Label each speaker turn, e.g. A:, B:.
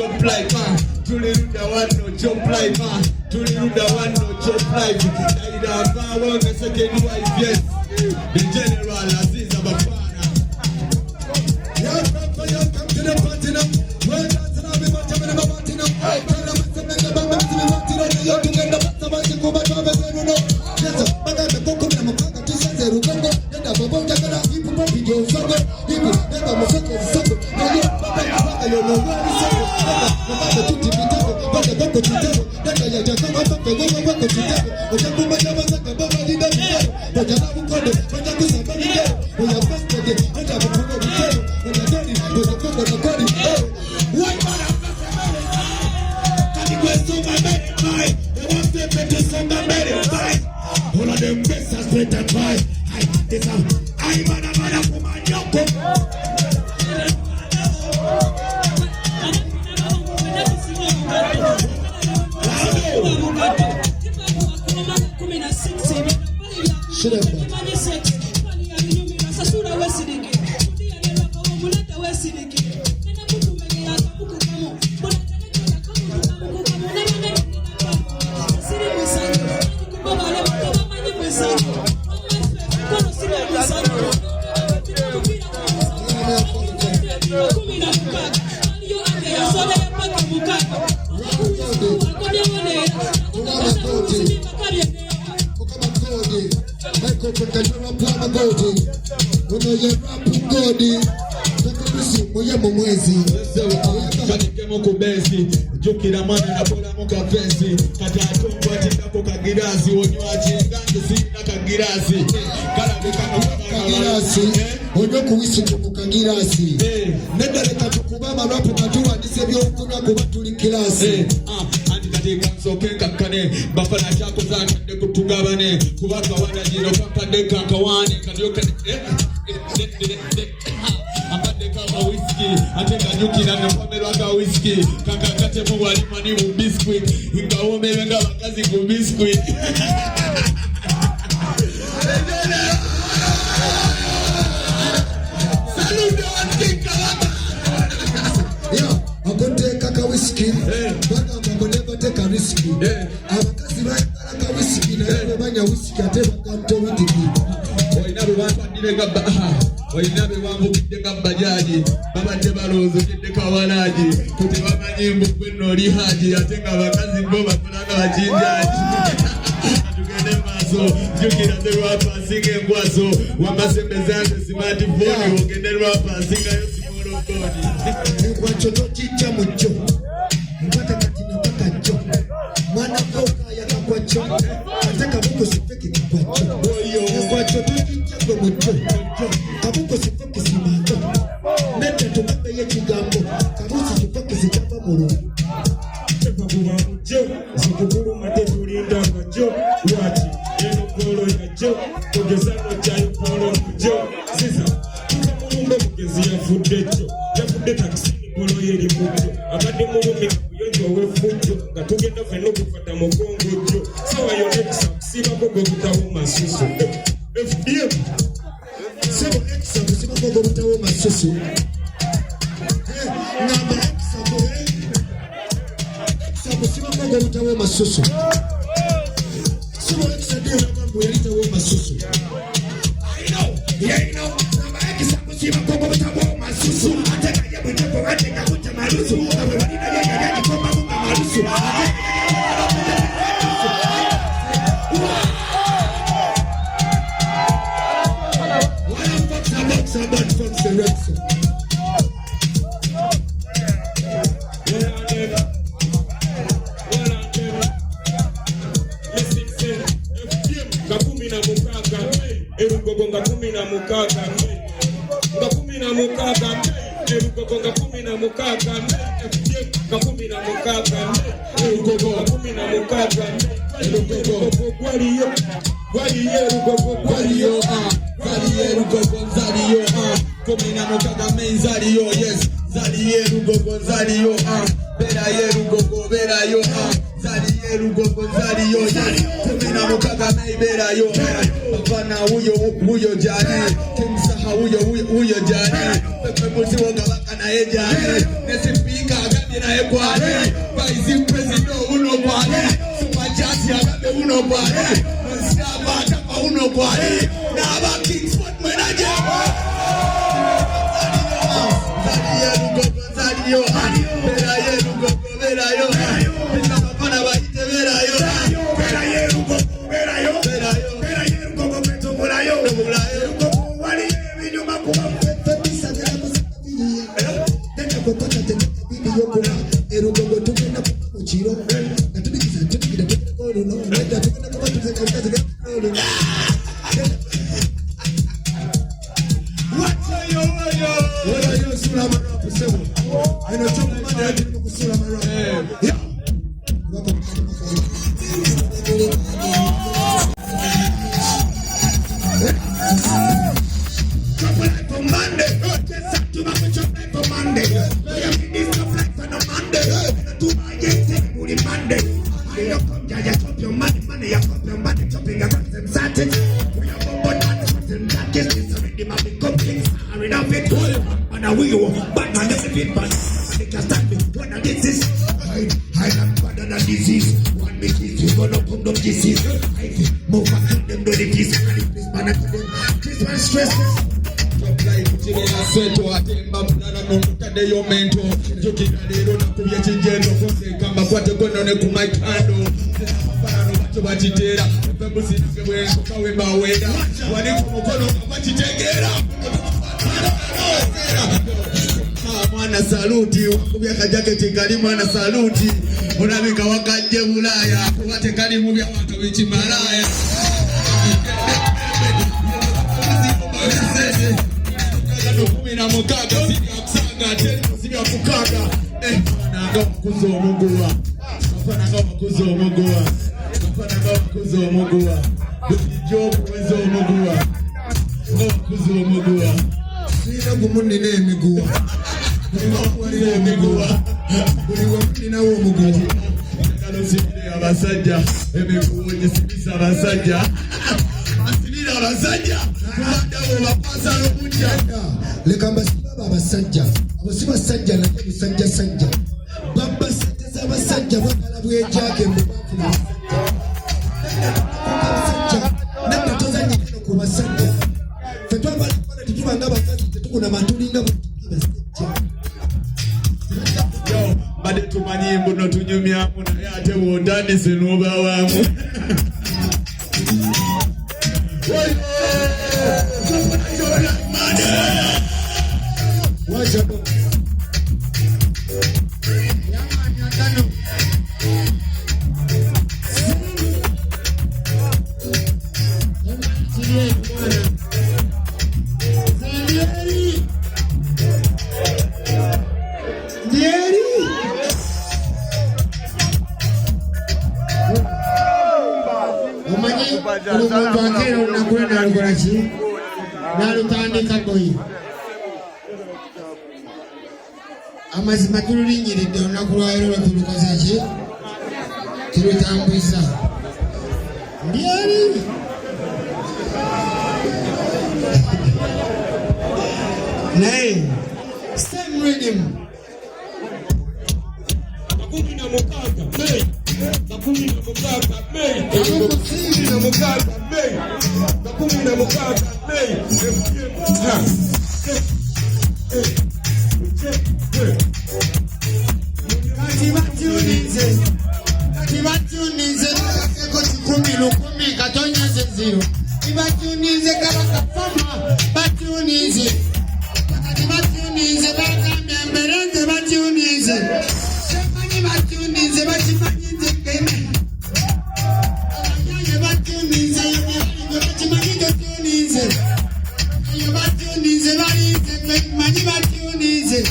A: jump like man. Tuliruda one no jump like man. Tuliruda one no jump like man. Naida power the second wife, yes. The general Aziz Abafana. Yeah, come to the party now. Well, that's not me, but I'm in the party now. I tell them to make a bang to me, party now. You're doing the best of my go back to the zero. Yes, I got the cocoa and I'm going to say zero. Then I'm about to get a hip hop video. People, never must have a sucker. Now you're I don't know where it's at. I'm about to do it. But the book to tell. Then I just come up and go back to tell. But I'm going to have a bubble in the middle. But I'm not going to put up with somebody there. When you're first again, I have a problem with you. When you're done it, with the book of the body. Why not? Can you go to my bed? They want to pay to some bed. All of them best are straight and fine. I'm a for my young. Jukira mana na bola muka fensi kata tongo atinda ko kagirasi onyo achingange sina kagirasi kala kagirasi onyo kuwisi ku kagirasi nedale katukubama rapu katuwa disebyo okuna kuba tuli kilasi andi katika soke kakane bafana chako zande kutugabane kubaka wanajiro kapande kakawane kadyoka Amade kama whisky, atenga nyuki na mepamelo aka whisky. Kaka kate mungu alimani mu biscuit. Inga ome wenga wakazi ku biscuit. Salute one king kalaka. Yeah, akonte kaka whisky. Baka mungu never take a risky. Abakazi waka whisky na yale banya whisky ateba kanto witiki. Oinabe watu andile gaba. Oinabe wambukidde kabajaji babadde baloozo kidde kawalaji kuti bamanyimbu kweno oli haji ate nga bakazi bo bakolanga bajinjaji tugende maaso jukira terwapasinga engwaso wamasembezange smartphone ogende lwapasingayo simolokoni engwaco tokijja mujjo mpaka katina paka jjo mwana kokaya kakwaco ate kabuko sipeke kakwaco engwaco tokijja gwe mujjo kabuko sipeke simaco nete tumabe yekigambo kabusi sipeke sikapa mulu tepakuba mujjo zikukuluma tetulinda ngajo lwaki enokolo yajo ogezano kyayopolo mujjo ziza tukamulumbe mugezi yafudde takisini polo yeri mujjo abadde mulumi kuyonjo wefujjo nga tugenda fenna okufata mugongo jjo sawa yonekisa kusibako gwe butawo masusu FDM sawa ekisa kusibako gwe butawo masusu namba ekisa kusibako gwe butawo masusu sawa ekisa dio namba yalitawo masusu I know namba ekisa kusibako gwe butawo masusu ateka yebuteko ateka kuta marusu ababalina yaya koma munga marusu Somebody fucks the rest. Listen, say, Kakumi na mukaka, erugogo ngakumi na mukaka, ngakumi na mukaka, erugogo ngakumi na mukaka, ngakumi na mukaka, erugogo ngakumi na mukaka, erugogo gwaliyo, gwaliyo, erugogo gwaliyo, Zaliye rugogo zaliyo komina mukaga men zaliyo yes zaliye rugogo zaliyo beraye rugogo berayo zaliye rugogo zaliyo yes komina mukaga men berayo bafana huyo jani kimsaha huyo jani pepe muzi woga bakana ye jani nesipika agandi na
B: nae kwale Vice President uno kwale Superchat agabe uno kwale Msaba atapa uno kwale Na aba Kingsford mwenaje Zadio Bera yenu gogo bera yo Pisa mapana baite bera yo Bera yenu gogo bera yo Bera yenu gogo beto mula yo Gogo wali yevi nyuma kuma
A: Fepisa gara musabili Nena kupata tena bidi yokuna Eru gogo tukena kuchiro Natudikiza tudigida tukena kono no Neta tukena kupata tukena tukena kono no Wayo sura marapu sebo Aino choku mada ya jini kusura marapu Yeah Chocolate for Monday Yes, I'm to my chocolate for Monday This chocolate for no Monday To my yes, take booty Monday I don't come here, you chop your money You chop your money, chopping a rocks and satin We have a bun and something that is this already my big complaints I'm enough it And I will, but my never fit bad They can't stand me, what a disease I am better than disease One me kiss, you gonna come down disease I feel move back to them, do the peace And if this man to them, Christmas stress Chimena sweto atemba mnana nomutade yo mento Jokina lero na kubye chinjendo Kose kamba kwa tekono ne kumaikando Parano bacho bachitera Pembusi ngewe kawe baweda Wani kumukono bachitegera Mwana saluti wakubya kajaketi kali mwana saluti Unabika wakaje Ulaya Kuwate kali mubya wakawichi malaya Kumina mukaga sini akusanga tenu sini akukaga Nanga wakuzo omugua Nanga wakuzo omugua Nanga wakuzo omugua Jobu wezo omugua Nanga wakuzo omugua Sina kumuni ne emigua Wali emigua Kuli wamuni na omugua Kalo simile abasajja Emiguo jisimisa abasajja Asimile abasajja Kumanda wabapasa n'omunja Leka mbasiba abasajja abasiba sajja na bisajja sajja baba sajja z'abasajja bakala bwejake mbafu abasajja nabyo tozanye kino ku basajja fe twambala kola tutubanga abakazi tetukuna matulinga basajja yo bade tumanyi mbuno tunyumyamu naye ate wondandise n'oba waamu What's up? Amazima tululinyiridde olunaku lwaleero lwatulukoze ki tulutambuza ndyeri naye same rhythm 16 Mei 16 Mei Ibatunize koti 10 katonyeze 0 Ibatunize kabaka fama batunize Ibatunize bakambya mbereze batunize Semani batunize batimanyize kene Ayaye batunize batimanyize batunize Ayo batunize balize kene mani batunize